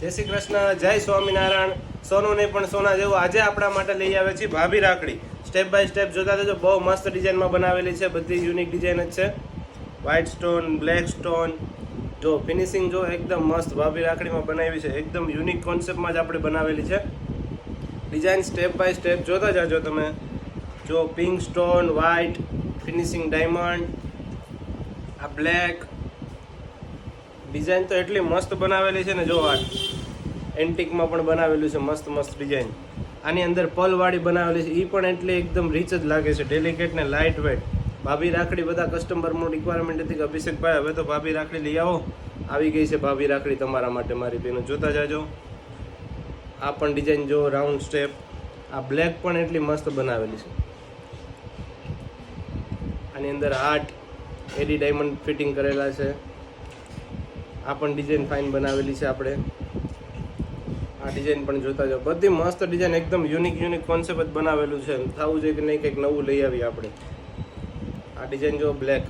જય શ્રી કૃષ્ણ, જય સ્વામિનારાયણ. સોનું નહીં પણ સોના જેવું આજે આપણા માટે લઈ આવે છે ભાભી રાખડી. સ્ટેપ બાય સ્ટેપ જોતા જજો. બહુ મસ્ત ડિઝાઇનમાં બનાવેલી છે, બધી યુનિક ડિઝાઇન જ છે. વ્હાઇટ સ્ટોન, બ્લેક સ્ટોન, જો ફિનિશિંગ જો એકદમ મસ્ત ભાભી રાખડીમાં બનાવી છે. એકદમ યુનિક કોન્સેપ્ટમાં જ આપણે બનાવેલી છે. ડિઝાઇન સ્ટેપ બાય સ્ટેપ જોતા જાજો તમે. જો pink stone, white finishing, diamond, આ બ્લેક ડિઝાઇન તો એટલી મસ્ત બનાવેલી છે ને. જો આ એન્ટિકમાં પણ બનાવેલું છે, મસ્ત મસ્ત ડિઝાઇન. આની અંદર પલવાળી બનાવેલી છે, એ પણ એટલી એકદમ રીચ જ લાગે છે, ડેલિકેટ ને લાઇટ વેટ. ભાભી રાખડી બધા કસ્ટમરનું રિક્વાયરમેન્ટ હતી કે અભિષેકભાઈ હવે તો ભાભી રાખડી લઈ આવો. આવી ગઈ છે ભાભી રાખડી તમારા માટે મારી બેનો. જોતા જાજો. આ પણ ડિઝાઇન જો રાઉન્ડ સ્ટેપ. આ બ્લેક પણ એટલી મસ્ત બનાવેલી છે. આની અંદર હાર્ટ એડી ડાયમંડ ફિટિંગ કરેલા છે. આ પણ ડિઝાઇન ફાઇન બનાવેલી છે આપણે. આ ડિઝાઇન પણ જોતા જાઓ. બધી મસ્ત ડિઝાઇન, એકદમ યુનિક કોન્સેપ્ટ જ બનાવેલું છે. થવું જોઈએ કે નહીં કંઈક નવું લઈ આવીએ આપણે. આ ડિઝાઇન જો બ્લેક